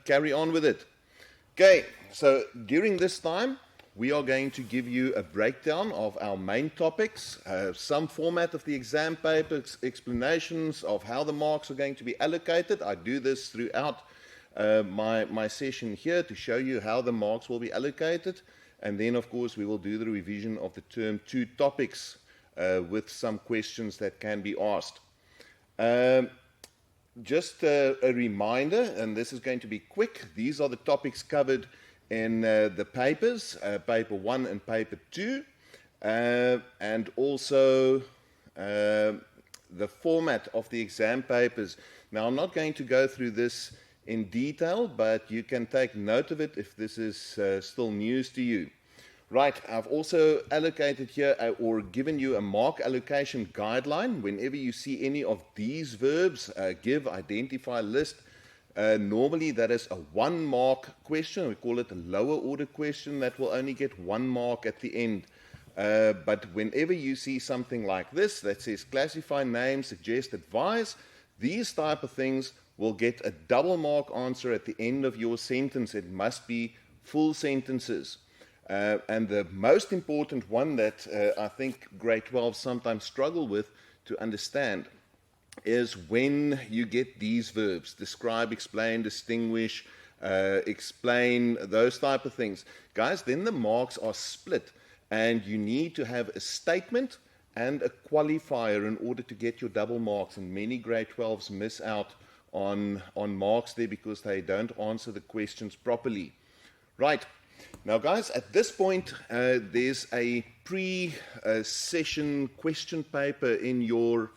carry on with it. Okay, so during this time, we are going to give you a breakdown of our main topics, some format of the exam paper, explanations of how the marks are going to be allocated. I do this throughout my session here to show you how the marks will be allocated. And then, of course, we will do the revision of the term 2 topics with some questions that can be asked. Just a reminder, and this is going to be quick, these are the topics covered in the papers, paper 1 and paper 2, and also the format of the exam papers. Now, I'm not going to go through this in detail, but you can take note of it if this is still news to you. Right, I've also allocated here or given you a mark allocation guideline. Whenever you see any of these verbs, give, identify, list, normally that is a 1 mark question. We call it a lower order question that will only get 1 mark at the end. But whenever you see something like this that says classify, name, suggest, advise, these type of things will get a double mark answer at the end of your sentence. It must be full sentences. And the most important one that I think grade 12 sometimes struggle with to understand is when you get these verbs, describe, explain, distinguish, explain, those type of things. Guys, then the marks are split and you need to have a statement and a qualifier in order to get your double marks. And many grade 12s miss out on marks there because they don't answer the questions properly. Right. Now, guys, at this point, there's a pre-session question paper in your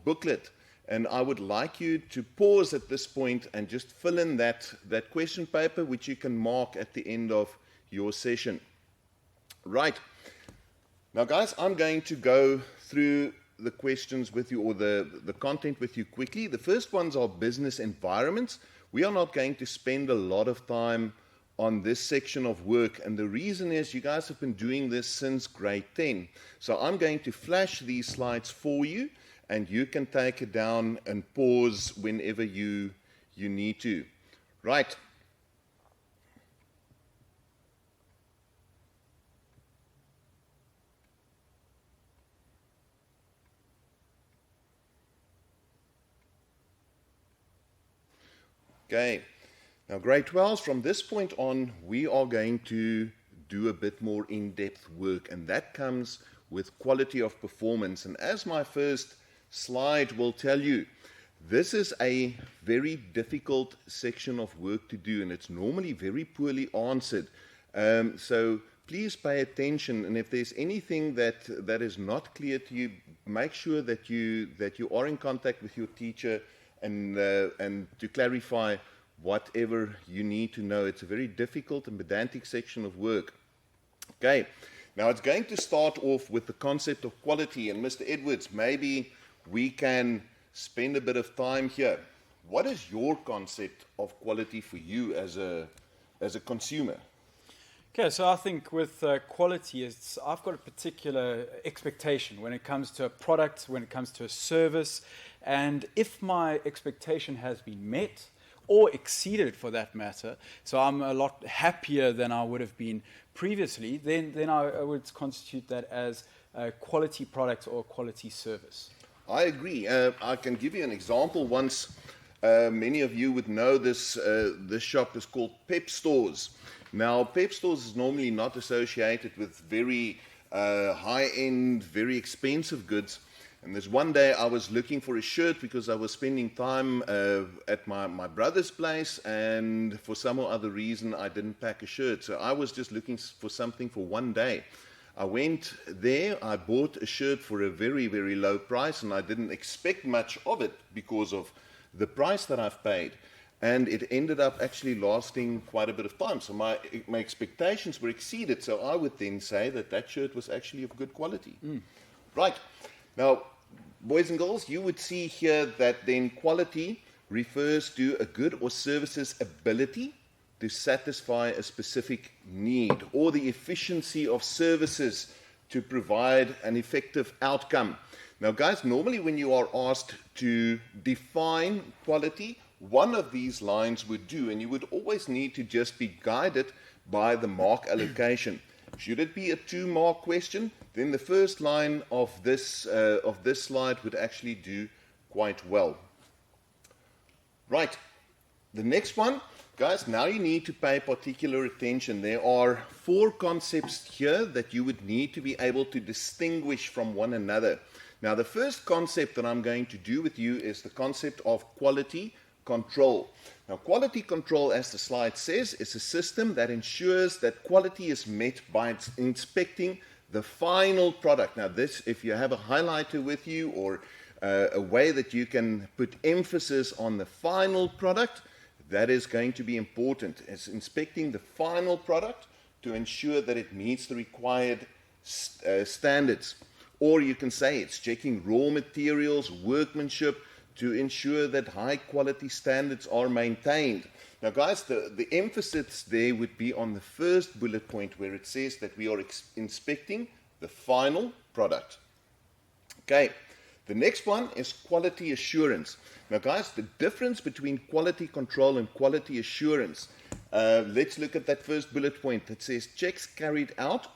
booklet, and I would like you to pause at this point and just fill in that question paper, which you can mark at the end of your session. Right. Now, guys, I'm going to go through the questions with you, or the content with you quickly. The first ones are business environments. We are not going to spend a lot of time on this section of work, and the reason is you guys have been doing this since grade 10. So I'm going to flash these slides for you, and you can take it down and pause whenever you need to. Right. Okay. Now, grade 12s, from this point on, we are going to do a bit more in-depth work, and that comes with quality of performance. And as my first slide will tell you, this is a very difficult section of work to do, and it's normally very poorly answered. So please pay attention, and if there's anything that is not clear to you, make sure that you are in contact with your teacher and to clarify whatever you need to know. It's a very difficult and pedantic section of work. Okay, now it's going to start off with the concept of quality, and Mr. Edwards, maybe we can spend a bit of time here. What is your concept of quality for you as a consumer? Okay, so I think with quality, I've got a particular expectation when it comes to a product, when it comes to a service, and if my expectation has been met, or exceeded for that matter, so I'm a lot happier than I would have been previously, then I would constitute that as a quality product or quality service. I agree. I can give you an example. Once, many of you would know this shop is called Pep Stores. Now, Pep Stores is normally not associated with very high-end, very expensive goods. And there's one day I was looking for a shirt because I was spending time at my brother's place, and for some or other reason I didn't pack a shirt. So I was just looking for something for one day. I went there, I bought a shirt for a very, very low price, and I didn't expect much of it because of the price that I've paid. And it ended up actually lasting quite a bit of time. So my expectations were exceeded. So I would then say that shirt was actually of good quality. Right. Now, boys and girls, you would see here that then quality refers to a good or service's ability to satisfy a specific need, or the efficiency of services to provide an effective outcome. Now, guys, normally when you are asked to define quality, one of these lines would do, and you would always need to just be guided by the mark allocation. Should it be a 2-mark question, then the first line of this slide would actually do quite well. Right, the next one, guys, now you need to pay particular attention. There are 4 concepts here that you would need to be able to distinguish from one another. Now, the first concept that I'm going to do with you is the concept of quality control. Now, quality control, as the slide says, is a system that ensures that quality is met by inspecting the final product. Now, this, if you have a highlighter with you or a way that you can put emphasis on the final product, that is going to be important. It's inspecting the final product to ensure that it meets the required standards. Or you can say it's checking raw materials, workmanship, to ensure that high quality standards are maintained. Now guys, the emphasis there would be on the first bullet point where it says that we are inspecting the final product. Okay, the next one is quality assurance. Now guys, the difference between quality control and quality assurance, let's look at that first bullet point that says checks carried out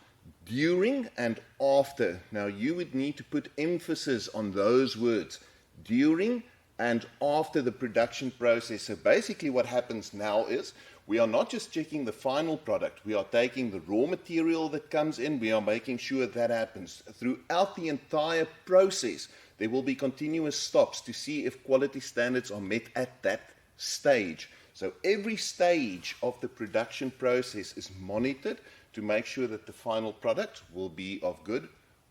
during and after. Now you would need to put emphasis on those words, during and after the production process. So basically what happens now is we are not just checking the final product, we are taking the raw material that comes in, we are making sure that happens. Throughout the entire process, there will be continuous stops to see if quality standards are met at that stage. So every stage of the production process is monitored to make sure that the final product will be of good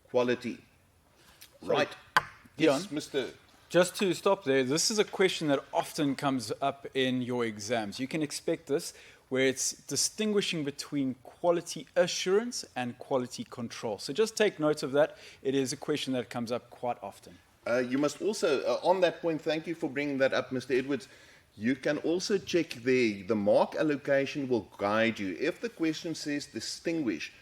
quality. Right. Yes, Mr. Just to stop there, this is a question that often comes up in your exams. You can expect this, where it's distinguishing between quality assurance and quality control. So just take note of that. It is a question that comes up quite often. You must also, on that point, thank you for bringing that up, Mr. Edwards. You can also check there, the mark allocation will guide you. If the question says distinguish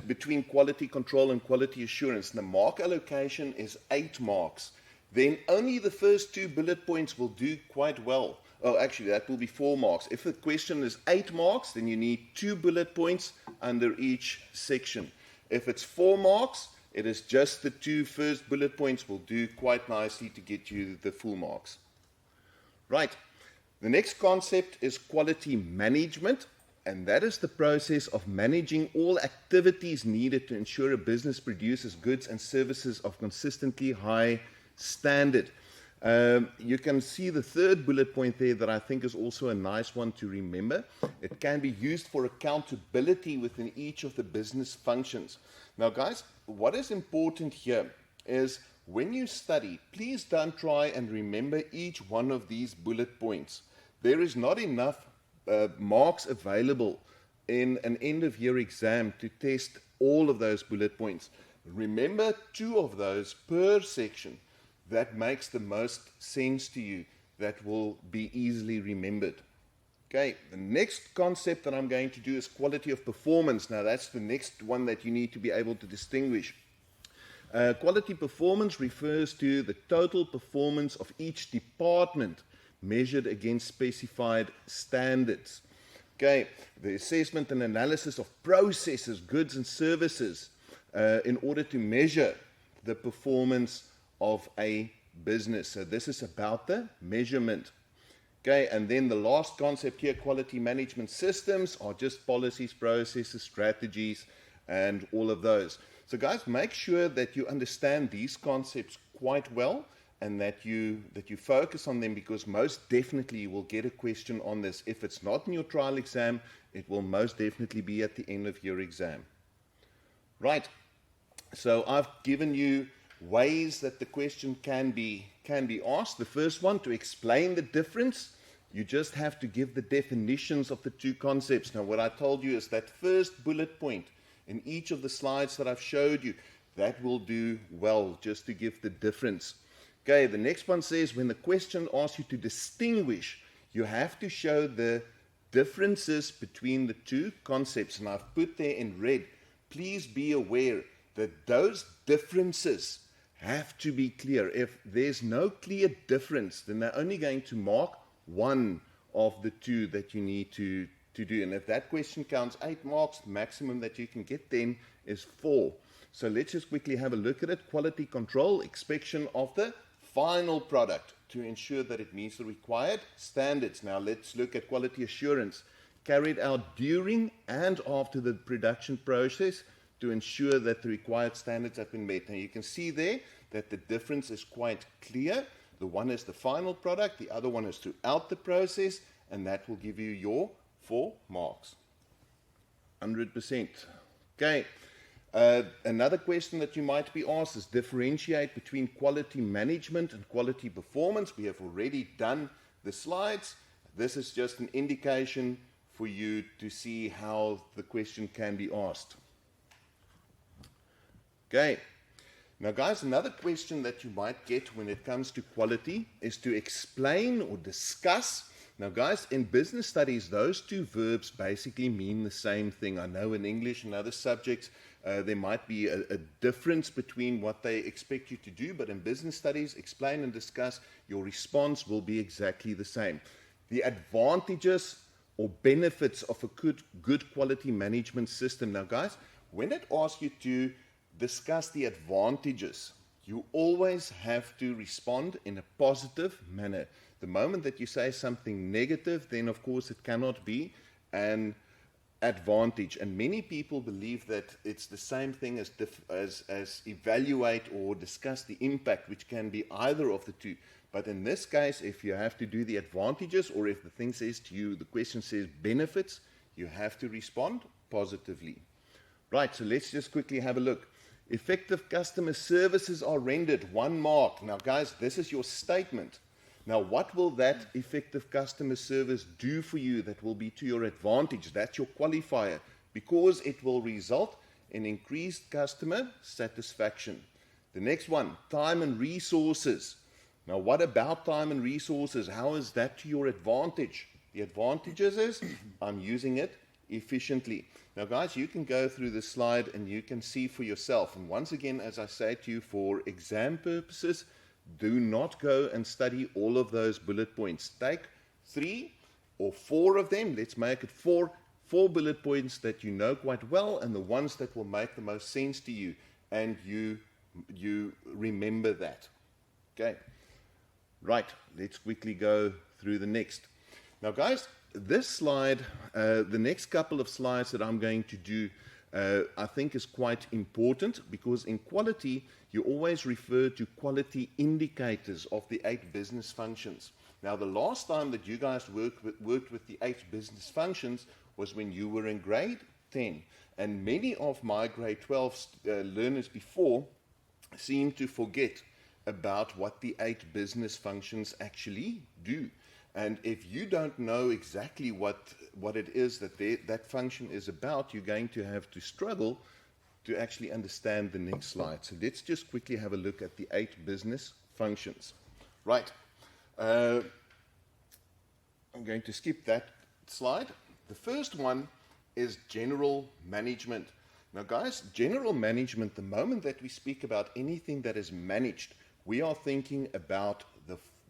between quality control and quality assurance, the mark allocation is 8 marks, then only the first 2 bullet points will do quite well. Oh, actually, that will be 4 marks. If the question is 8 marks, then you need 2 bullet points under each section. If it's 4 marks, it is just the 2 first bullet points will do quite nicely to get you the full marks. Right. The next concept is quality management, and that is the process of managing all activities needed to ensure a business produces goods and services of consistently high standard. You can see the third bullet point there that I think is also a nice one to remember. It can be used for accountability within each of the business functions. Now guys, what is important here is when you study, please don't try and remember each one of these bullet points. There is not enough marks available in an end-of-year exam to test all of those bullet points. Remember 2 of those per section. That makes the most sense to you. That will be easily remembered. Okay, the next concept that I'm going to do is quality of performance. Now that's the next one that you need to be able to distinguish. Quality performance refers to the total performance of each department measured against specified standards. Okay, the assessment and analysis of processes, goods and services in order to measure the performance of a business. So this is about the measurement. Okay, and then the last concept here, quality management systems, are just policies, processes, strategies, and all of those. So guys, make sure that you understand these concepts quite well and that you focus on them, because most definitely you will get a question on this. If it's not in your trial exam, it will most definitely be at the end of your exam. Right, so I've given you ways that the question can be asked. The first one, to explain the difference, you just have to give the definitions of the 2 concepts. Now what I told you is that first bullet point in each of the slides that I've showed you, that will do well, just to give the difference. Okay, the next one says when the question asks you to distinguish, you have to show the differences between the 2 concepts. And I've put there in red, please be aware that those differences have to be clear. If there's no clear difference, then they're only going to mark one of the two that you need to do. And if that question counts 8 marks, maximum that you can get then is 4. So let's just quickly have a look at it. Quality control, inspection of the final product to ensure that it meets the required standards. Now let's look at quality assurance, carried out during and after the production process to ensure that the required standards have been met. Now you can see there that the difference is quite clear. The one is the final product, the other one is throughout the process, and that will give you your 4 marks. 100%. Okay. Another question that you might be asked is differentiate between quality management and quality performance. We have already done the slides. This is just an indication for you to see how the question can be asked. Okay. Now guys, another question that you might get when it comes to quality is to explain or discuss. Now guys, in business studies, those two verbs basically mean the same thing. I know in English and other subjects, there might be a difference between what they expect you to do, but in business studies, explain and discuss, your response will be exactly the same. The advantages or benefits of a good quality management system. Now guys, when it asks you to discuss the advantages, you always have to respond in a positive manner. The moment that you say something negative, then of course it cannot be an advantage. And many people believe that it's the same thing as evaluate or discuss the impact, which can be either of the two. But in this case, if you have to do the advantages, or if the thing says to you, the question says benefits, you have to respond positively. Right, so let's just quickly have a look. Effective customer services are rendered 1 mark. Now guys, this is your statement. Now, what will that effective customer service do for you that will be to your advantage? That's your qualifier, because it will result in increased customer satisfaction. The next one, time and resources. Now, what about time and resources? How is that to your advantage? The advantages is I'm using it efficiently. Now, guys, you can go through the slide and you can see for yourself. And once again, as I say to you, for exam purposes, do not go and study all of those bullet points. Take 3 or 4 of them. Let's make it 4 bullet points that you know quite well, and the ones that will make the most sense to you, and you remember that. Okay. Right. Let's quickly go through the next. Now, guys, this slide, the next couple of slides that I'm going to do, I think is quite important, because in quality, you always refer to quality indicators of the 8 business functions. Now, the last time that you guys worked with the 8 business functions was when you were in grade 10. And many of my grade 12 learners before seem to forget about what the 8 business functions actually do. And if you don't know exactly what it is that function is about, you're going to have to struggle to actually understand the next slide. So let's just quickly have a look at the 8 business functions. Right. I'm going to skip that slide. The first one is general management. Now, guys, general management, the moment that we speak about anything that is managed, we are thinking about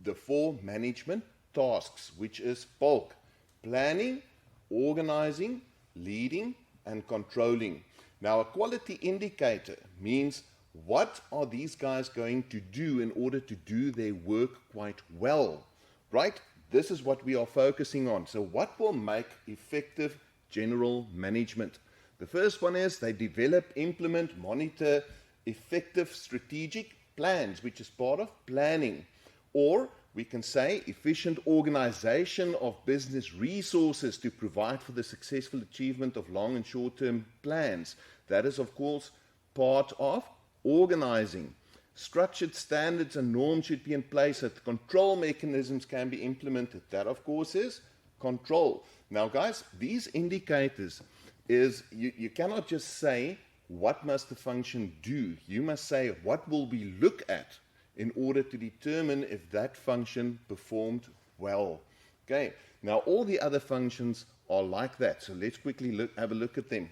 the 4 management tasks, which is bulk: planning, organizing, leading, and controlling. Now, a quality indicator means what are these guys going to do in order to do their work quite well, right? This is what we are focusing on. So what will make effective general management? The first one is they develop, implement, monitor effective strategic plans, which is part of planning. Or we can say efficient organization of business resources to provide for the successful achievement of long and short-term plans. That is, of course, part of organizing. Structured standards and norms should be in place that control mechanisms can be implemented. That, of course, is control. Now, guys, these indicators is you cannot just say what must the function do. You must say what will we look at in order to determine if that function performed well. Okay, now all the other functions are like that. So let's quickly have a look at them.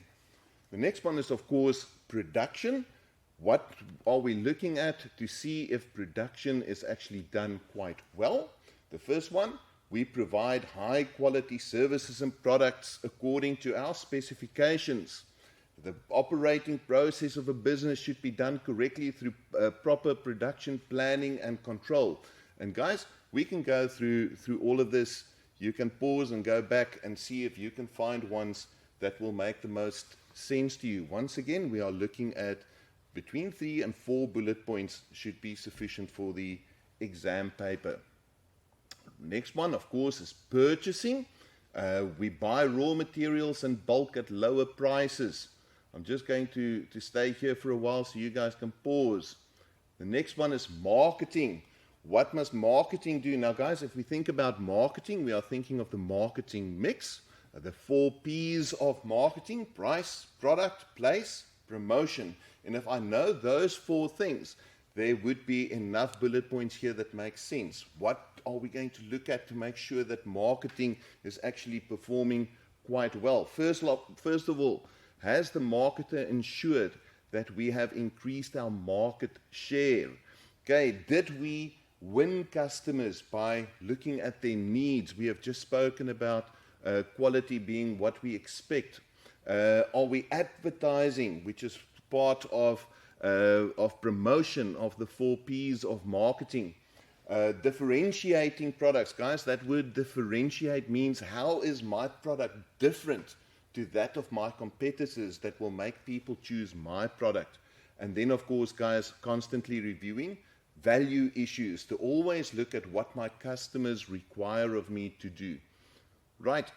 The next one is, of course, production. What are we looking at to see if production is actually done quite well? The first one, we provide high quality services and products according to our specifications. The operating process of a business should be done correctly through proper production planning and control. And guys, we can go through all of this. You can pause and go back and see if you can find ones that will make the most sense to you. Once again, we are looking at between 3 and 4 bullet points should be sufficient for the exam paper. Next one, of course, is purchasing. We buy raw materials in bulk at lower prices. I'm just going to stay here for a while so you guys can pause. The next one is marketing. What must marketing do? Now, guys, if we think about marketing, we are thinking of the marketing mix, the 4 P's of marketing: price, product, place, promotion. And if I know those 4 things, there would be enough bullet points here that make sense. What are we going to look at to make sure that marketing is actually performing quite well? First of all, has the marketer ensured that we have increased our market share? Okay, did we win customers by looking at their needs? We have just spoken about quality being what we expect. Are we advertising, which is part of promotion of the 4 P's of marketing? Differentiating products. Guys, that word differentiate means how is my product different to that of my competitors that will make people choose my product? And then, of course, guys, constantly reviewing value issues to always look at what my customers require of me to do. Right.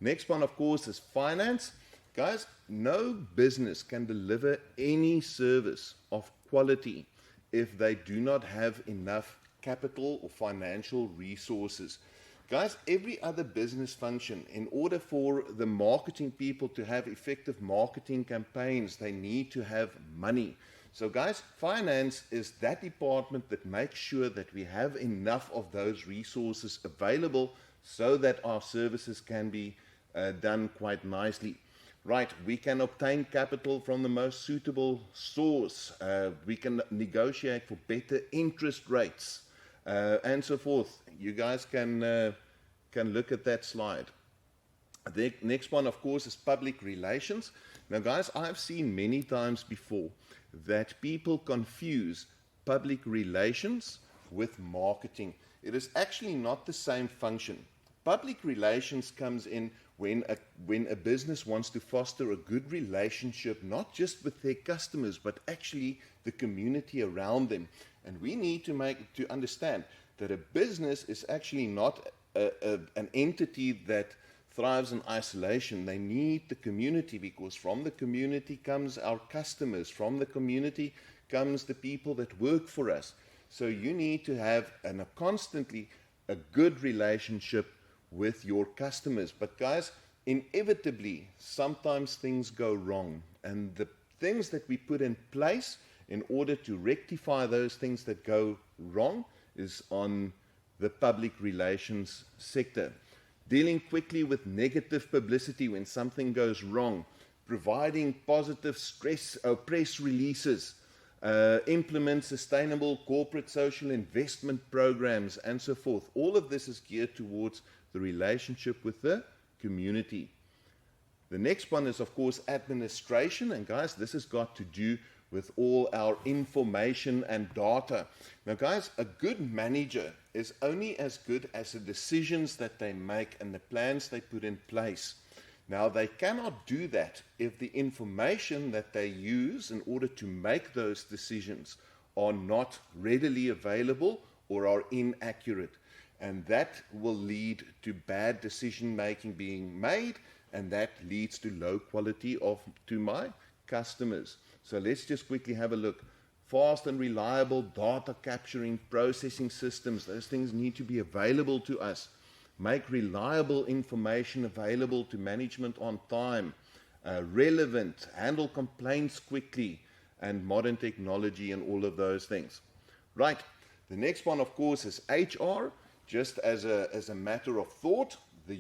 Next one, of course, is finance. Guys, no business can deliver any service of quality if they do not have enough capital or financial resources. Guys, every other business function, in order for the marketing people to have effective marketing campaigns, they need to have money. So guys, finance is that department that makes sure that we have enough of those resources available so that our services can be done quite nicely. Right, we can obtain capital from the most suitable source. We can negotiate for better interest rates, and so forth. You guys can look at that slide. The next one, of course, is public relations. Now, guys, I've seen many times before that people confuse public relations with marketing. It is actually not the same function. Public relations comes in when a business wants to foster a good relationship, not just with their customers, but actually the community around them. And we need to understand that a business is actually not an entity that thrives in isolation. They need the community, because from the community comes our customers. From the community comes the people that work for us. So you need to have constantly a good relationship with your customers. But guys, inevitably, sometimes things go wrong. And the things that we put in place in order to rectify those things that go wrong is on the public relations sector. Dealing quickly with negative publicity when something goes wrong, providing positive press releases, implement sustainable corporate social investment programs, and so forth. All of this is geared towards the relationship with the community. The next one is, of course, administration. And guys, this has got to do with all our information and data. Now, guys, a good manager is only as good as the decisions that they make and the plans they put in place. Now, they cannot do that if the information that they use in order to make those decisions are not readily available or are inaccurate. And that will lead to bad decision making being made, and that leads to low quality to my customers. So let's just quickly have a look. Fast and reliable data capturing processing systems, those things need to be available to us. Make reliable information available to management on time. Relevant, handle complaints quickly, and modern technology and all of those things. Right, the next one, of course, is HR. Just as a matter of thought, your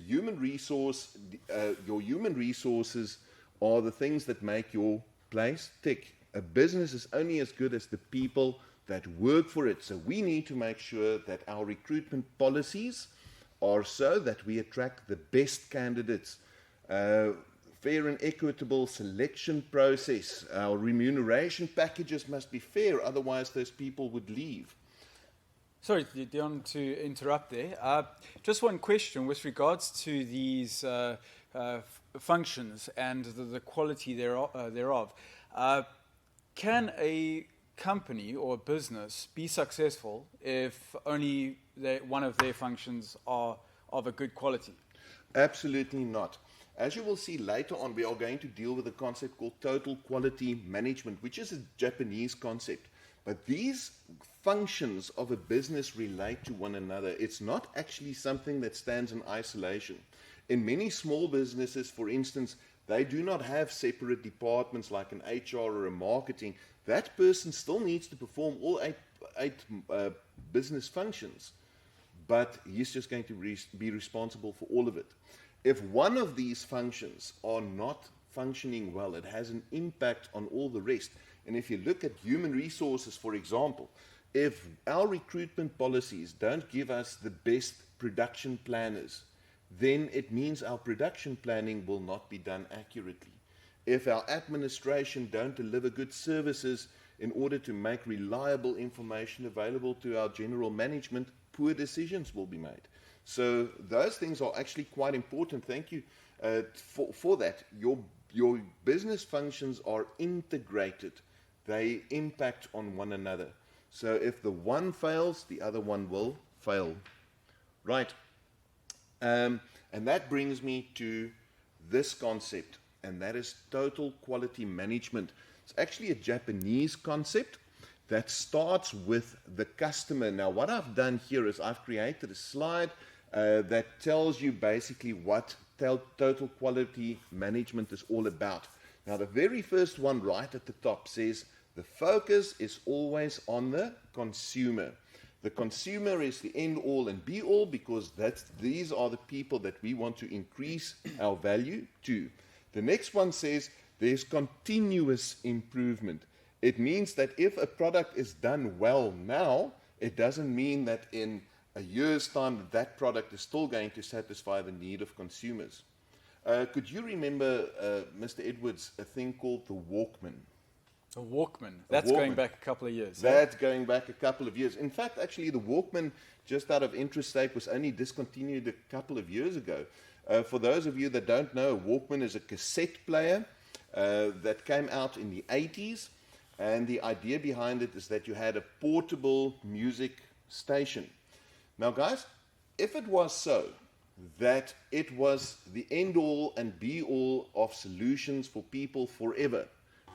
human resources are the things that make your place tick. A business is only as good as the people that work for it. So we need to make sure that our recruitment policies are so that we attract the best candidates. Fair and equitable selection process. Our remuneration packages must be fair, otherwise those people would leave. Sorry, Dion, to interrupt there. Just one question with regards to these functions and the quality thereof. Can a company or a business be successful if only one of their functions are of a good quality? Absolutely not. As you will see later on, we are going to deal with a concept called total quality management, which is a Japanese concept. But these functions of a business relate to one another. It's not actually something that stands in isolation. In many small businesses, for instance, they do not have separate departments like an HR or a marketing. That person still needs to perform all eight business functions, but he's just going to be responsible for all of it. If one of these functions are not functioning well, it has an impact on all the rest. And if you look at human resources, for example, if our recruitment policies don't give us the best production planners, then it means our production planning will not be done accurately. If our administration don't deliver good services in order to make reliable information available to our general management, poor decisions will be made. So those things are actually quite important. Thank you for that. Your business functions are integrated. They impact on one another. So if the one fails, the other one will fail. Right. And that brings me to this concept, and that is total quality management. It's actually a Japanese concept that starts with the customer. Now, what I've done here is I've created a slide that tells you basically what total quality management is all about. Now, the very first one right at the top says the focus is always on the consumer. The consumer is the end all and be all because these are the people that we want to increase our value to. The next one says there's continuous improvement. It means that if a product is done well now, it doesn't mean that in a year's time that product is still going to satisfy the need of consumers. Could you remember, Mr. Edwards, a thing called the Walkman? A Walkman. That's going back a couple of years. That's going back a couple of years. In fact, actually, the Walkman, just out of interest sake, was only discontinued a couple of years ago. For those of you that don't know, a Walkman is a cassette player that came out in the 80s. And the idea behind it is that you had a portable music station. Now, guys, if it was so that it was the end-all and be-all of solutions for people forever,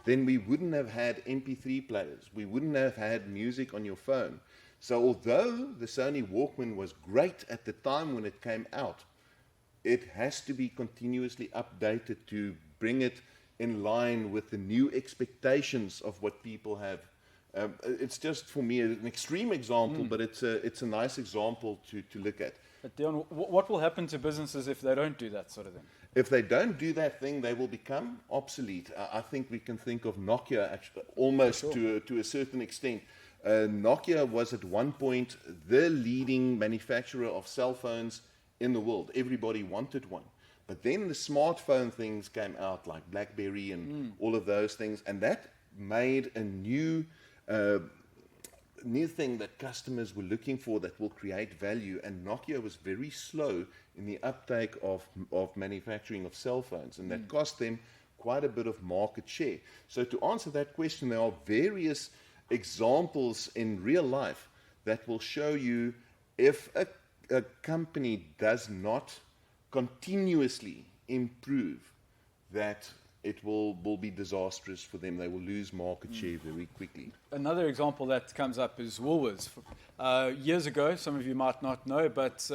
then we wouldn't have had MP3 players. We wouldn't have had music on your phone. So although the Sony Walkman was great at the time when it came out, it has to be continuously updated to bring it in line with the new expectations of what people have. It's just, for me, an extreme example, but it's a nice example to look at. But Dion, what will happen to businesses if they don't do that sort of thing? If they don't do that thing, they will become obsolete. I think we can think of Nokia actually, almost to a certain extent. Nokia was at one point the leading manufacturer of cell phones in the world. Everybody wanted one. But then the smartphone things came out, like BlackBerry and all of those things, and that made a new thing that customers were looking for that will create value. And Nokia was very slow in the uptake of manufacturing of cell phones, and that cost them quite a bit of market share. So to answer that question, there are various examples in real life that will show you if a company does not continuously improve, that it will be disastrous for them. They will lose market share very quickly. Another example that comes up is Woolworths. Years ago, some of you might not know, but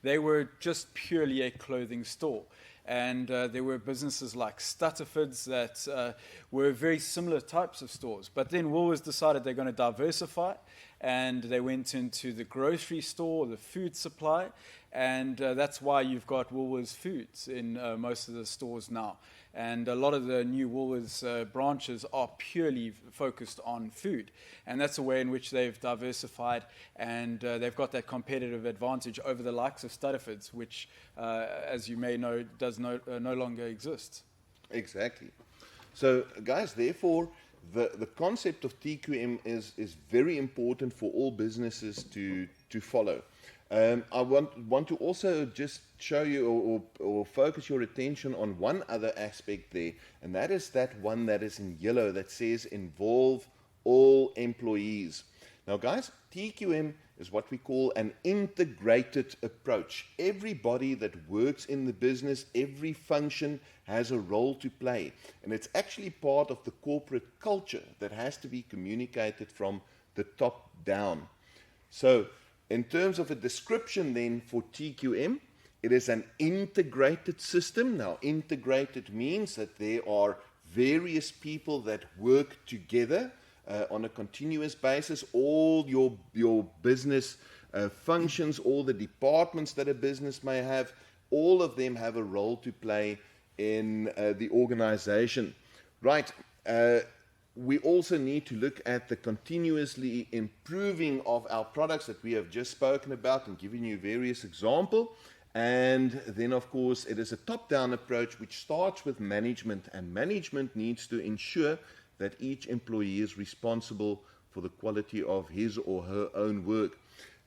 they were just purely a clothing store. And there were businesses like Stutterfords that were very similar types of stores. But then Woolworths decided they're going to diversify, and they went into the grocery store, the food supply, And that's why you've got Woolworths Foods in most of the stores now. And a lot of the new Woolworths branches are purely focused on food. And that's a way in which they've diversified, and they've got that competitive advantage over the likes of Studderford's, which, as you may know, does no longer exist. Exactly. So, guys, therefore, the concept of TQM is very important for all businesses to follow. I want to also just show you or focus your attention on one other aspect there, and that is that one that is in yellow that says involve all employees. Now, guys, TQM is what we call an integrated approach. Everybody that works in the business, every function has a role to play, and it's actually part of the corporate culture that has to be communicated from the top down. So, in terms of a description then for TQM, it is an integrated system. Now, integrated means that there are various people that work together on a continuous basis. All your business functions, all the departments that a business may have, all of them have a role to play in the organization. Right. We also need to look at the continuously improving of our products that we have just spoken about and given you various examples. And then, of course, it is a top-down approach which starts with management, and management needs to ensure that each employee is responsible for the quality of his or her own work.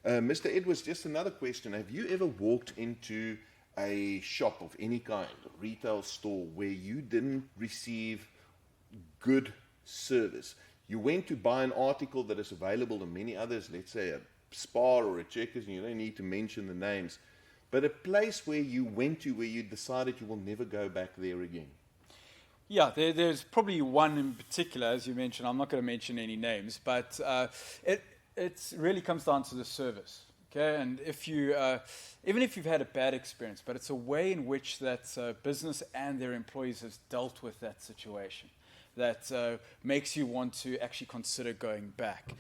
Mr. Edwards, just another question. Have you ever walked into a shop of any kind, a retail store, where you didn't receive good service? You went to buy an article that is available in many others, let's say a Spar or a Checkers, and you don't need to mention the names, but a place where you went to where you decided you will never go back there again. Yeah, there's probably one in particular, as you mentioned. I'm not going to mention any names, but it really comes down to the service. Okay, and if you, even if you've had a bad experience, but it's a way in which that business and their employees has dealt with that situation that makes you want to actually consider going back.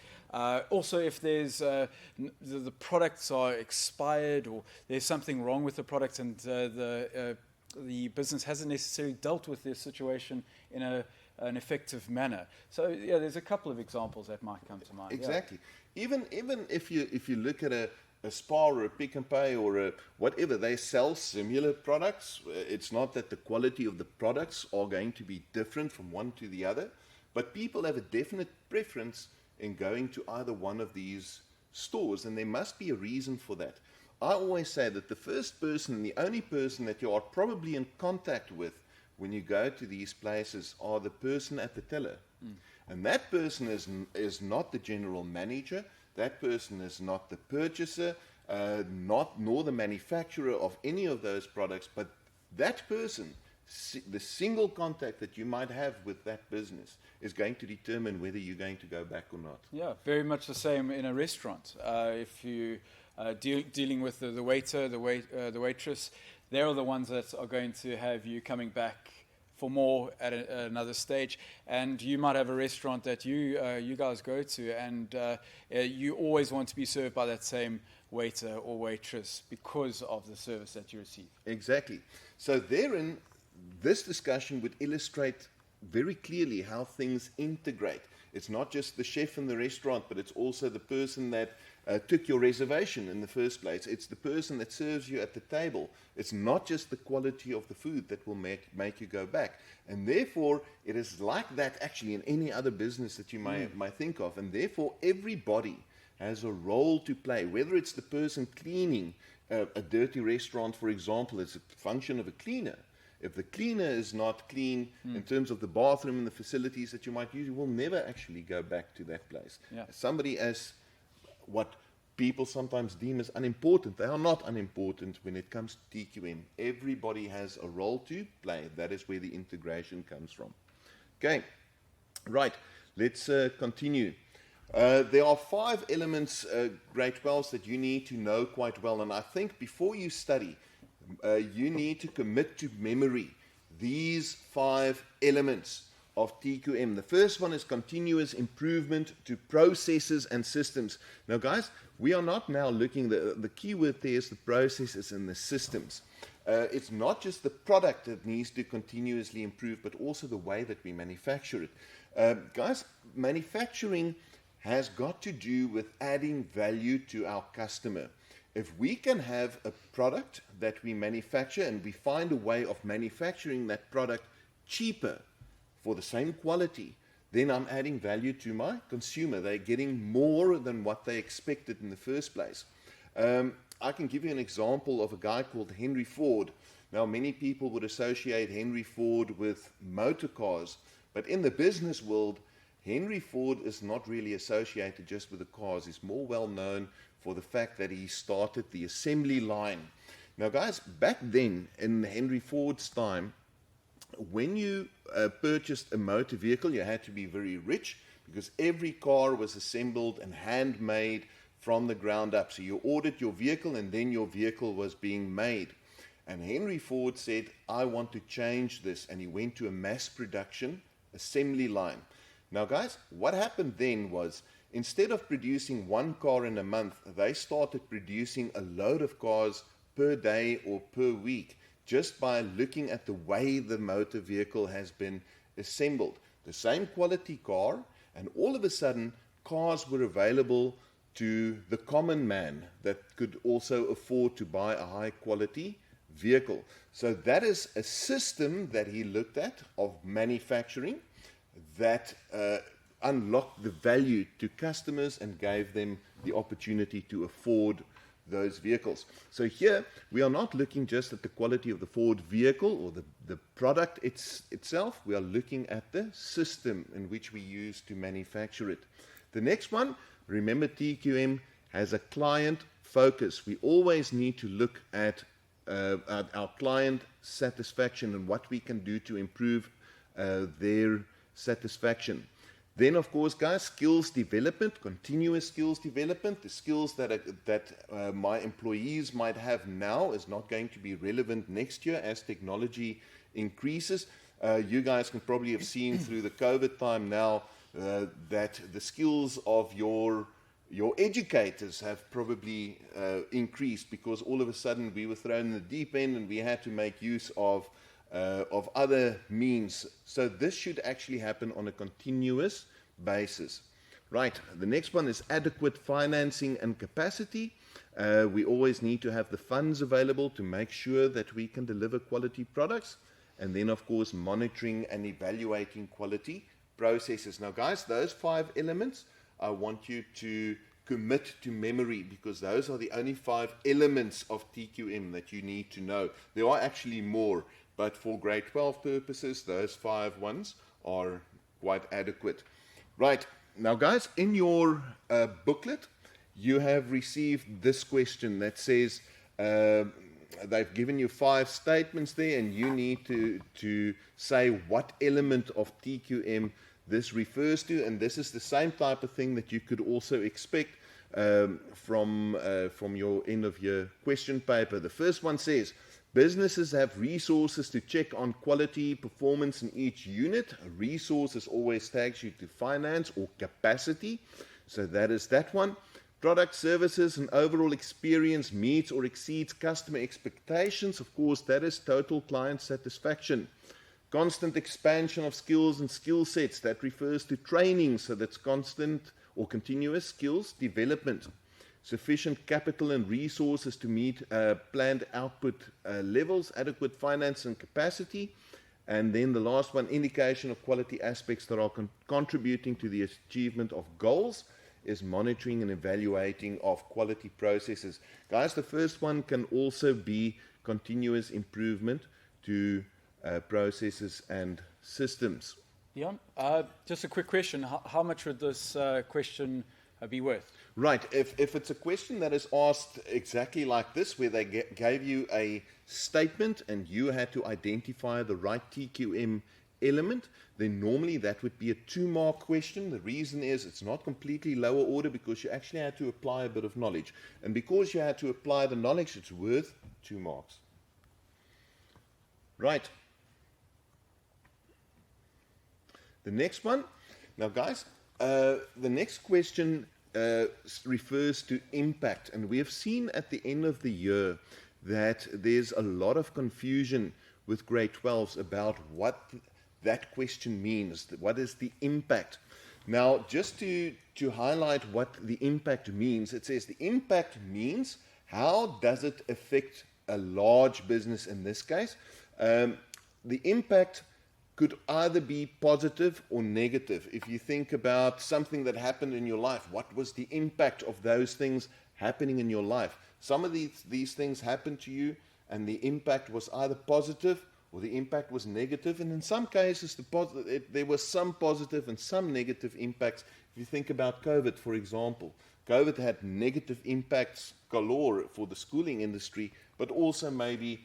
Also, if there's the products are expired or there's something wrong with the product and the business hasn't necessarily dealt with this situation in an effective manner. So yeah, there's a couple of examples that might come to mind. Exactly. Yeah. Even if you look at a Spar or a Pick and Pay or a whatever, they sell similar products. It's not that the quality of the products are going to be different from one to the other, but people have a definite preference in going to either one of these stores, and there must be a reason for that. I always say that the first person, the only person that you are probably in contact with when you go to these places are the person at the teller. And that person is not the general manager, that person is not the purchaser, nor the manufacturer of any of those products, but that person, the single contact that you might have with that business is going to determine whether you're going to go back or not. Yeah, very much the same in a restaurant. If you dealing with the waiter, the waitress, they're the ones that are going to have you coming back for more at another stage. And you might have a restaurant that you guys go to, and you always want to be served by that same waiter or waitress because of the service that you receive. Exactly. So therein, this discussion would illustrate very clearly how things integrate. It's not just the chef in the restaurant, but it's also the person that took your reservation in the first place. It's the person that serves you at the table. It's not just the quality of the food that will make you go back. And therefore, it is like that actually in any other business that you might think of. And therefore, everybody has a role to play, whether it's the person cleaning a dirty restaurant, for example. It's a function of a cleaner. If the cleaner is not clean in terms of the bathroom and the facilities that you might use, you will never actually go back to that place. Yeah. Somebody as what people sometimes deem as unimportant, they are not unimportant when it comes to TQM. Everybody has a role to play. That is where the integration comes from. Okay, right, let's continue. There are 5 elements, grade 12s, that you need to know quite well. And I think before you study, you need to commit to memory these 5 elements of TQM. The first one is continuous improvement to processes and systems. Now, guys, we are not now looking, the key word there is the processes and the systems. It's not just the product that needs to continuously improve, but also the way that we manufacture it. Guys, manufacturing has got to do with adding value to our customer. If we can have a product that we manufacture and we find a way of manufacturing that product cheaper for the same quality, then I'm adding value to my consumer. They're getting more than what they expected in the first place. I can give you an example of a guy called Henry Ford. Now, many people would associate Henry Ford with motor cars, but in the business world, Henry Ford is not really associated just with the cars. He's more well known for the fact that he started the assembly line. Now, guys, back then in Henry Ford's time, when you purchased a motor vehicle, you had to be very rich because every car was assembled and handmade from the ground up. So you ordered your vehicle and then your vehicle was being made. And Henry Ford said, I want to change this. And he went to a mass production assembly line. Now, guys, what happened then was, instead of producing one car in a month, they started producing a load of cars per day or per week, just by looking at the way the motor vehicle has been assembled. The same quality car, and all of a sudden, cars were available to the common man that could also afford to buy a high quality vehicle. So that is a system that he looked at of manufacturing that unlocked the value to customers and gave them the opportunity to afford those vehicles. So here we are not looking just at the quality of the Ford vehicle or the product itself. We are looking at the system in which we use to manufacture it. The next one, remember, TQM has a client focus. We always need to look at our client satisfaction and what we can do to improve their satisfaction. Then, of course, guys, skills development, continuous skills development. The skills that my employees might have now is not going to be relevant next year as technology increases. You guys can probably have seen through the COVID time now that the skills of your educators have probably increased, because all of a sudden we were thrown in the deep end and we had to make use of other means. So this should actually happen on a continuous basis. Right, the next one is adequate financing and capacity. We always need to have the funds available to make sure that we can deliver quality products. And then, of course, monitoring and evaluating quality processes. Now, guys, those 5 elements, I want you to commit to memory, because those are the only 5 elements of TQM that you need to know. There are actually more, but for grade 12 purposes, those 5 ones are quite adequate. Right, now guys, in your booklet, you have received this question that says, they've given you 5 statements there, and you need to say what element of TQM this refers to. And this is the same type of thing that you could also expect from your end of year question paper. The first one says, businesses have resources to check on quality performance in each unit. A resource is always tags you to finance or capacity. So that is that one. Product, services, and overall experience meets or exceeds customer expectations. Of course, that is total client satisfaction. Constant expansion of skills and skill sets. That refers to training, so that's constant or continuous skills development. Sufficient capital and resources to meet planned output levels. Adequate finance and capacity. And then the last one, indication of quality aspects that are contributing to the achievement of goals, is monitoring and evaluating of quality processes. Guys, the first one can also be continuous improvement to processes and systems. Jan, just a quick question. How much would this question be worth? Right. If it's a question that is asked exactly like this, where they gave you a statement and you had to identify the right TQM element, then normally that would be a 2-mark question. The reason is it's not completely lower order, because you actually had to apply a bit of knowledge. And because you had to apply the knowledge, it's worth 2 marks. Right. The next one. Now, guys, the next question refers to impact. And we have seen at the end of the year that there's a lot of confusion with grade 12s about what that question means. What is the impact? Now, just to highlight what the impact means, it says the impact means how does it affect a large business in this case. The impact could either be positive or negative. If you think about something that happened in your life, what was the impact of those things happening in your life? Some of these things happened to you and the impact was either positive or the impact was negative. And in some cases, there was some positive and some negative impacts. If you think about COVID, for example, COVID had negative impacts galore for the schooling industry, but also maybe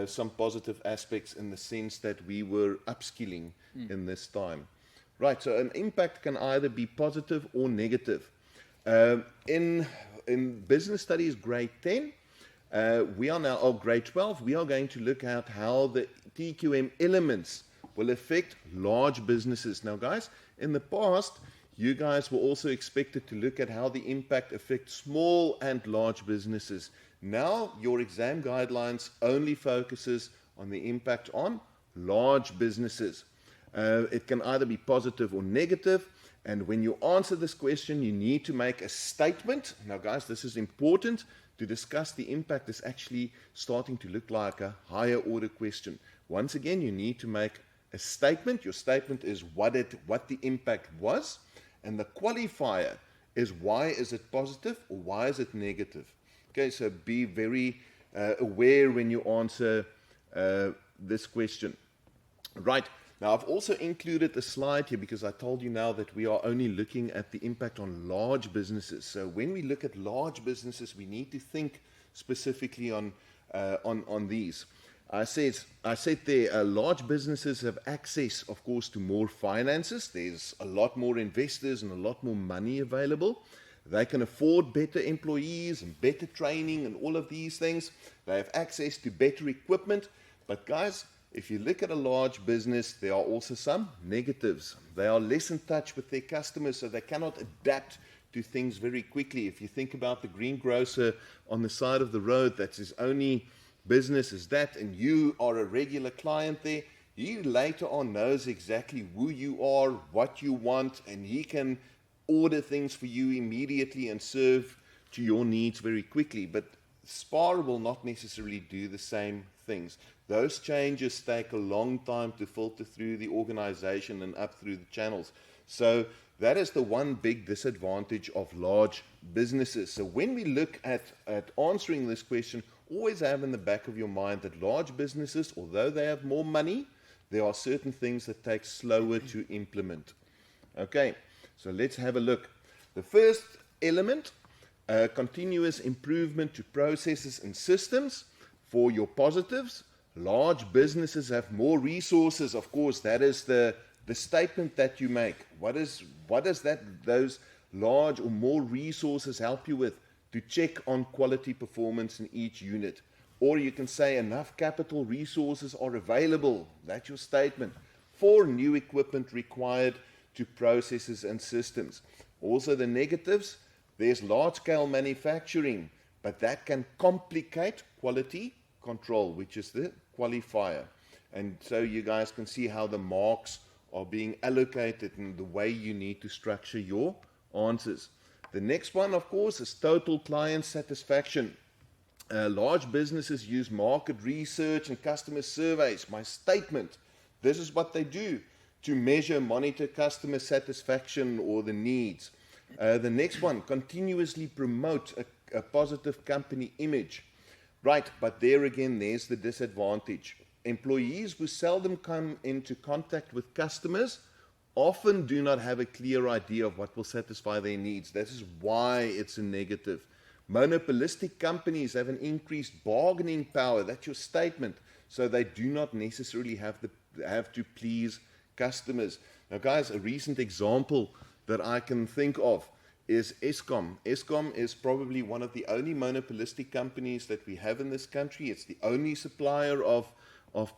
some positive aspects in the sense that we were upskilling in this time. Right, so an impact can either be positive or negative. In Business Studies grade 10, we are now, grade 12, we are going to look at how the TQM elements will affect large businesses. Now, guys, in the past, you guys were also expected to look at how the impact affects small and large businesses. Now, your exam guidelines only focuses on the impact on large businesses. It can either be positive or negative. And when you answer this question, you need to make a statement. Now, guys, this is important. To discuss the impact is actually starting to look like a higher order question. Once again, you need to make a statement. Your statement is what the impact was. And the qualifier is why is it positive or why is it negative. Okay, so be very aware when you answer this question. Right, now I've also included a slide here because I told you now that we are only looking at the impact on large businesses. So when we look at large businesses, we need to think specifically on these. I said there, large businesses have access, of course, to more finances. There's a lot more investors and a lot more money available. They can afford better employees and better training and all of these things. They have access to better equipment. But guys, if you look at a large business, there are also some negatives. They are less in touch with their customers, so they cannot adapt to things very quickly. If you think about the greengrocer on the side of the road, that's his only business is that, and you are a regular client there, he later on knows exactly who you are, what you want, and he can order things for you immediately and serve to your needs very quickly. But Spar will not necessarily do the same things. Those changes take a long time to filter through the organization and up through the channels. So that is the one big disadvantage of large businesses. So when we look at answering this question, always have in the back of your mind that large businesses, although they have more money, there are certain things that take slower to implement. Okay, so let's have a look. The first element, continuous improvement to processes and systems. For your positives, large businesses have more resources. Of course, that is the statement that you make. What does those large or more resources help you with? To check on quality performance in each unit. Or you can say enough capital resources are available. That's your statement. For new equipment required to processes and systems. Also the negatives, there's large-scale manufacturing, but that can complicate quality control, which is the qualifier. And so you guys can see how the marks are being allocated and the way you need to structure your answers. The next one, of course, is total client satisfaction. Large businesses use market research and customer surveys. My statement, this is what they do to measure, monitor customer satisfaction or the needs. The next one, continuously promote a positive company image. Right, but there again, there's the disadvantage. Employees who seldom come into contact with customers often do not have a clear idea of what will satisfy their needs. This is why it's a negative. Monopolistic companies have an increased bargaining power. That's your statement. So they do not necessarily have to please customers. Now, guys, a recent example that I can think of is Eskom. Eskom is probably one of the only monopolistic companies that we have in this country. It's the only supplier of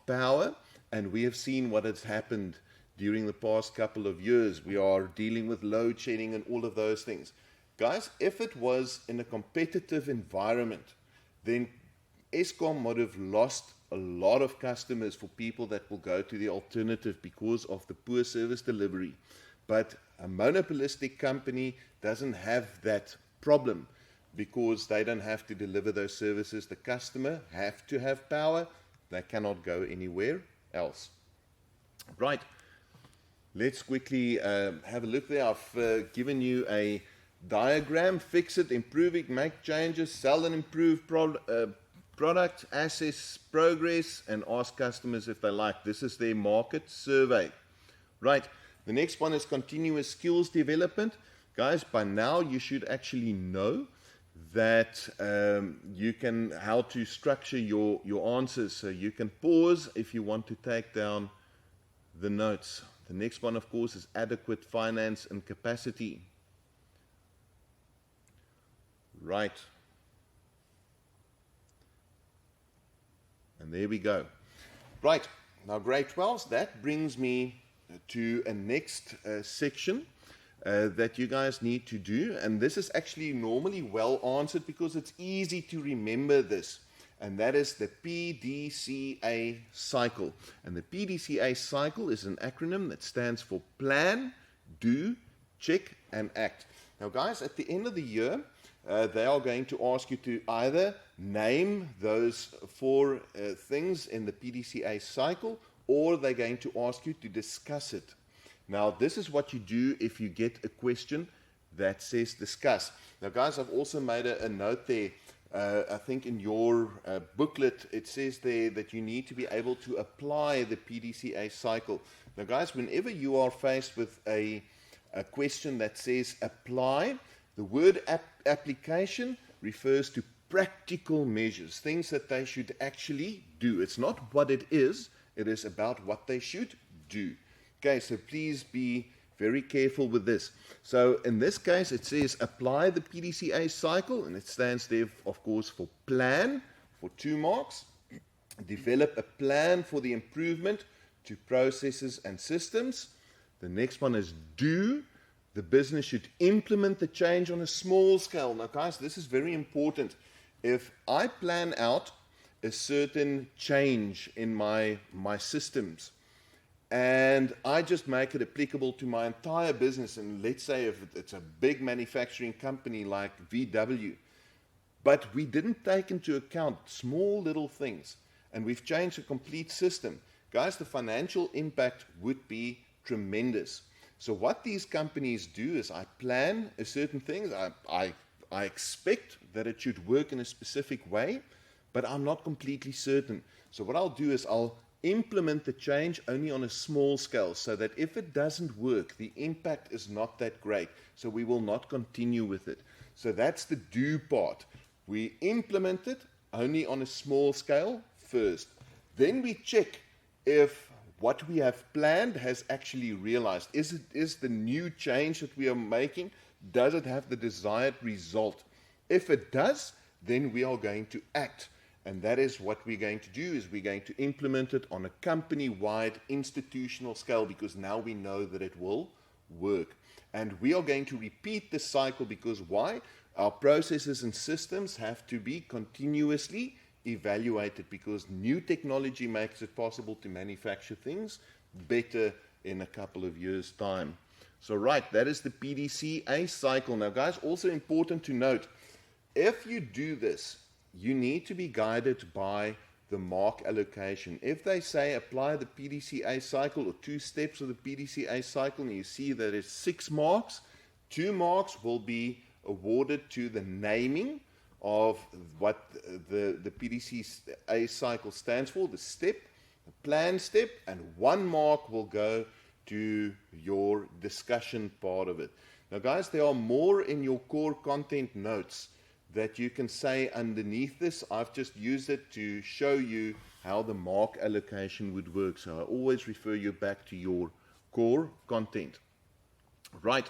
power, and we have seen what has happened during the past couple of years. We are dealing with load shedding and all of those things. Guys, if it was in a competitive environment, then Eskom would have lost a lot of customers for people that will go to the alternative because of the poor service delivery. But a monopolistic company doesn't have that problem because they don't have to deliver those services. The customer have to have power. They cannot go anywhere else. Right. Let's quickly have a look there. I've given you a diagram. Fix it, improve it, make changes, sell and improve product, assess progress, and ask customers if they like. This is their market survey. Right. The next one is continuous skills development. Guys, by now you should actually know that how to structure your answers. So you can pause if you want to take down the notes. The next one, of course, is adequate finance and capacity. Right. And there we go. Right. Now, grade 12s, that brings me to a next section that you guys need to do. And this is actually normally well answered because it's easy to remember this. And that is the PDCA cycle. And the PDCA cycle is an acronym that stands for plan, do, check, and act. Now, guys, at the end of the year, they are going to ask you to either name those 4 things in the PDCA cycle, or they're going to ask you to discuss it. Now, this is what you do if you get a question that says discuss. Now, guys, I've also made a note there. I think in your booklet, it says there that you need to be able to apply the PDCA cycle. Now, guys, whenever you are faced with a question that says apply, the word application refers to practical measures, things that they should actually do. It's not what it is about what they should do. Okay, so please be very careful with this. So in this case, it says apply the PDCA cycle, and it stands there, of course, for plan, for 2 marks. Develop a plan for the improvement to processes and systems. The next one is do. The business should implement the change on a small scale. Now, guys, this is very important. If I plan out a certain change in my systems, and I just make it applicable to my entire business, and let's say if it's a big manufacturing company like VW, but we didn't take into account small little things, and we've changed a complete system, guys, the financial impact would be tremendous. So what these companies do is I plan a certain thing, I expect that it should work in a specific way, but I'm not completely certain. So what I'll do is I'll implement the change only on a small scale so that if it doesn't work, the impact is not that great. So we will not continue with it. So that's the do part. We implement it only on a small scale first. Then we check if what we have planned has actually realized. Is the new change that we are making, does it have the desired result? If it does, then we are going to act. And that is what we're going to do, is we're going to implement it on a company-wide institutional scale, because now we know that it will work. And we are going to repeat this cycle because why? Our processes and systems have to be continuously evaluated, because new technology makes it possible to manufacture things better in a couple of years' time. So right, that is the PDCA cycle. Now guys, also important to note, if you do this, you need to be guided by the mark allocation. If they say apply the PDCA cycle or 2 steps of the PDCA cycle, and you see that it's 6 marks, 2 marks will be awarded to the naming of what the PDCA cycle stands for, the step, the plan step, and 1 mark will go to your discussion part of it. Now guys, there are more in your core content notes that you can say underneath this. I've just used it to show you how the mark allocation would work. So I always refer you back to your core content. Right.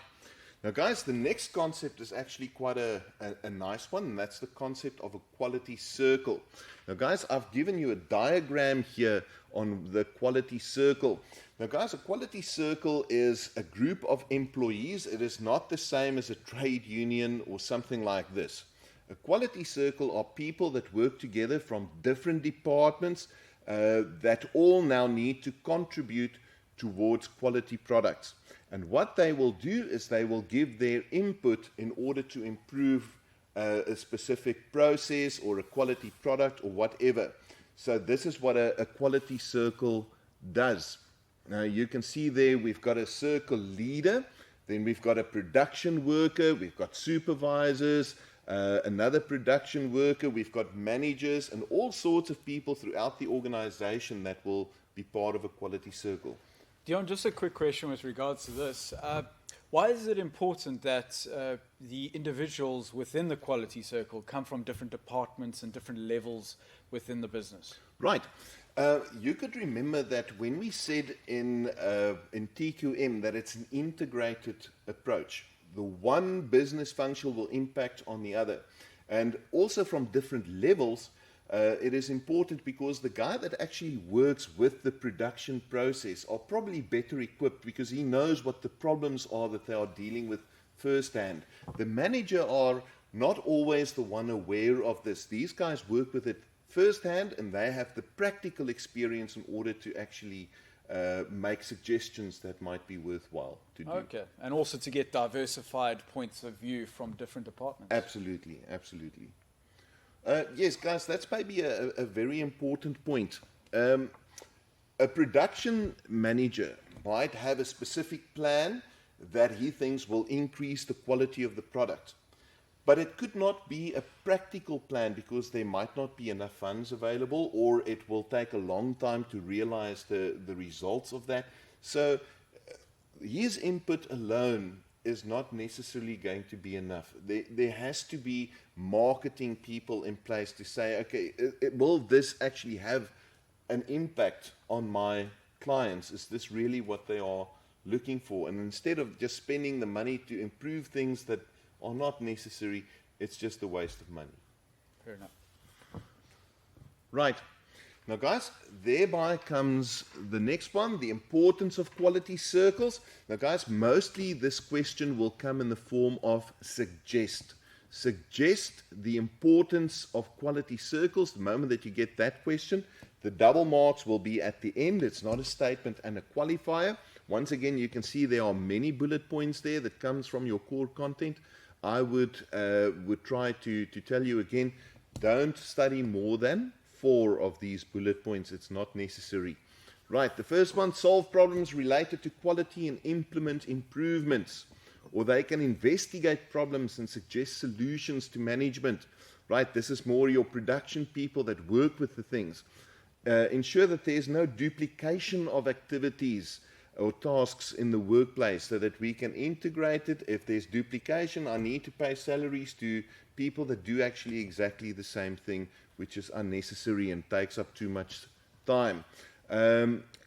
Now, guys, the next concept is actually quite a nice one, and that's the concept of a quality circle. Now, guys, I've given you a diagram here on the quality circle. Now, guys, a quality circle is a group of employees. It is not the same as a trade union or something like this. A quality circle are people that work together from different departments that all now need to contribute towards quality products. And what they will do is they will give their input in order to improve a specific process or a quality product or whatever. So this is what a quality circle does. Now you can see there we've got a circle leader, then we've got a production worker, we've got supervisors, another production worker, we've got managers, and all sorts of people throughout the organization that will be part of a quality circle. Dion, just a quick question with regards to this. Why is it important that the individuals within the quality circle come from different departments and different levels within the business? Right. You could remember that when we said in TQM that it's an integrated approach. The one business function will impact on the other. And also from different levels, it is important because the guy that actually works with the production process are probably better equipped because he knows what the problems are that they are dealing with firsthand. The manager are not always the one aware of this. These guys work with it firsthand and they have the practical experience in order to actually make suggestions that might be worthwhile to do. Okay, and also to get diversified points of view from different departments. Absolutely, absolutely. Yes, guys, that's maybe a very important point. A production manager might have a specific plan that he thinks will increase the quality of the product. But it could not be a practical plan because there might not be enough funds available, or it will take a long time to realize the results of that. So his input alone is not necessarily going to be enough. There has to be marketing people in place to say, okay, will this actually have an impact on my clients? Is this really what they are looking for? And instead of just spending the money to improve things that are not necessary, it's just a waste of money. Fair enough. Right. Now, guys, thereby comes the next one, the importance of quality circles. Now, guys, mostly this question will come in the form of suggest. Suggest the importance of quality circles. The moment that you get that question, the double marks will be at the end. It's not a statement and a qualifier. Once again, you can see there are many bullet points there that comes from your core content. I would try to tell you again, don't study more than 4 of these bullet points. It's not necessary. Right, the first one, solve problems related to quality and implement improvements. Or they can investigate problems and suggest solutions to management. Right, this is more your production people that work with the things. Ensure that there's no duplication of activities or tasks in the workplace so that we can integrate it. If there's duplication, I need to pay salaries to people that do actually exactly the same thing, which is unnecessary and takes up too much time.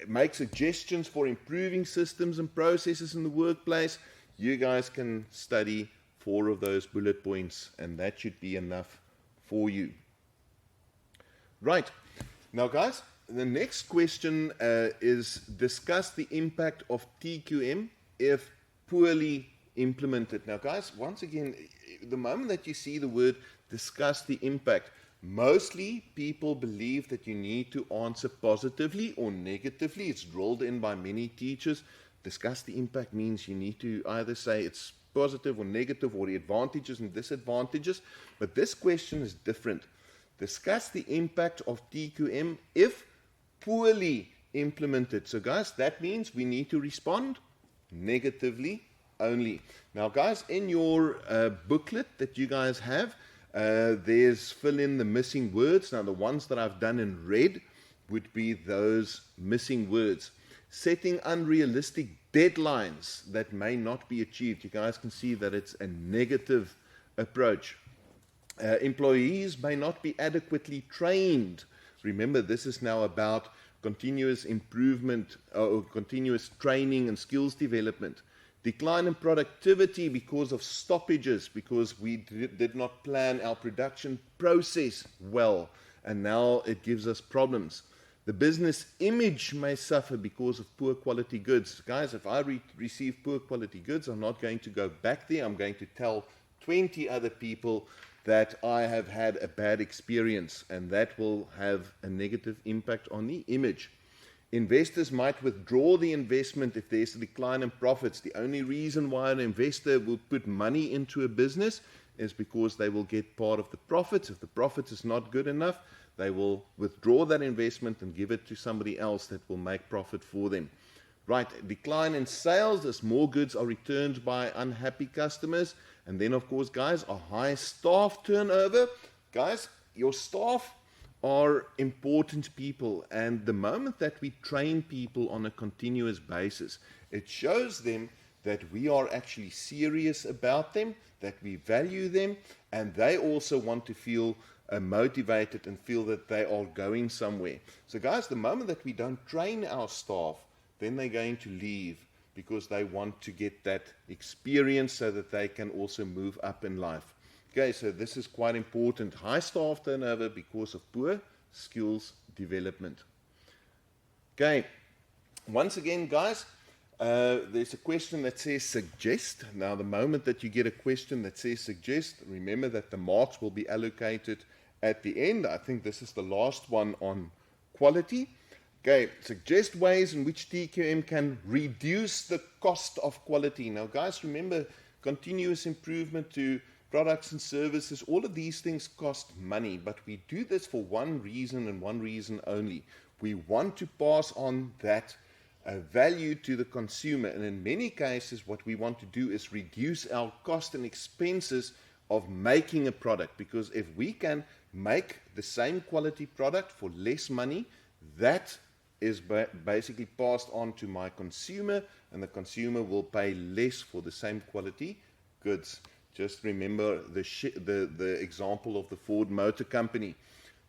Make suggestions for improving systems and processes in the workplace. You guys can study 4 of those bullet points, and that should be enough for you. Right. Now, guys, the next question is discuss the impact of TQM if poorly implemented. Now, guys, once again, the moment that you see the word discuss the impact, mostly people believe that you need to answer positively or negatively. It's drilled in by many teachers. Discuss the impact means you need to either say it's positive or negative, or the advantages and disadvantages. But this question is different. Discuss the impact of TQM if poorly implemented. So, guys, that means we need to respond negatively only. Now, guys, in your booklet that you guys have, there's fill in the missing words. Now, the ones that I've done in red would be those missing words. Setting unrealistic deadlines that may not be achieved. You guys can see that it's a negative approach. Employees may not be adequately trained. Remember, this is now about continuous improvement or continuous training and skills development. Decline in productivity because of stoppages, because we did not plan our production process well, and now it gives us problems. The business image may suffer because of poor quality goods. Guys, if I receive poor quality goods, I'm not going to go back there. I'm going to tell 20 other people that I have had a bad experience, and that will have a negative impact on the image. Investors might withdraw the investment if there's a decline in profits. The only reason why an investor will put money into a business is because they will get part of the profits. If the profit is not good enough, they will withdraw that investment and give it to somebody else that will make profit for them. Right, decline in sales as more goods are returned by unhappy customers. And then, of course, guys, a high staff turnover. Guys, your staff are important people, and the moment that we train people on a continuous basis, it shows them that we are actually serious about them, that we value them, and they also want to feel motivated and feel that they are going somewhere. So guys, the moment that we don't train our staff, then they're going to leave because they want to get that experience so that they can also move up in life. Okay, so this is quite important. High staff turnover because of poor skills development. Okay, once again, guys, there's a question that says suggest. Now, the moment that you get a question that says suggest, remember that the marks will be allocated at the end. I think this is the last one on quality. Okay, suggest ways in which TQM can reduce the cost of quality. Now, guys, remember, continuous improvement to products and services, all of these things cost money, but we do this for one reason and one reason only. We want to pass on that value to the consumer, and in many cases what we want to do is reduce our cost and expenses of making a product, because if we can make the same quality product for less money, that is basically passed on to my consumer, and the consumer will pay less for the same quality goods. Just remember the example of the Ford Motor Company.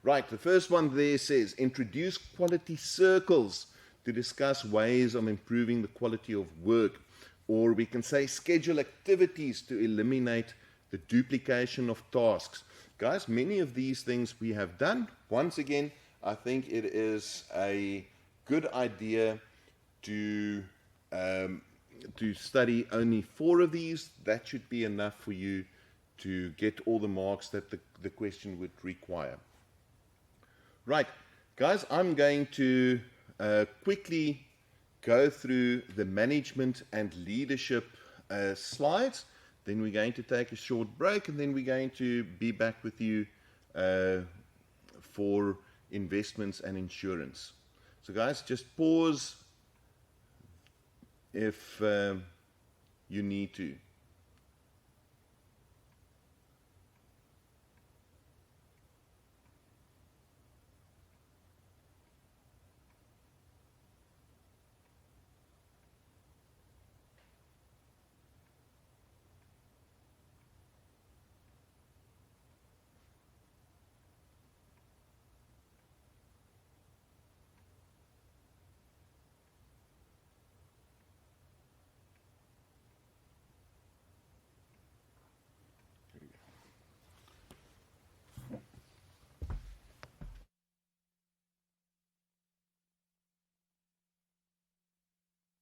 Right, the first one there says, introduce quality circles to discuss ways of improving the quality of work. Or we can say schedule activities to eliminate the duplication of tasks. Guys, many of these things we have done. Once again, I think it is a good idea to study only 4 of these. That should be enough for you to get all the marks that the question would require. Right, guys, I'm going to quickly go through the management and leadership slides. Then we're going to take a short break, and then we're going to be back with you for investments and insurance. So guys, just pause if you need to.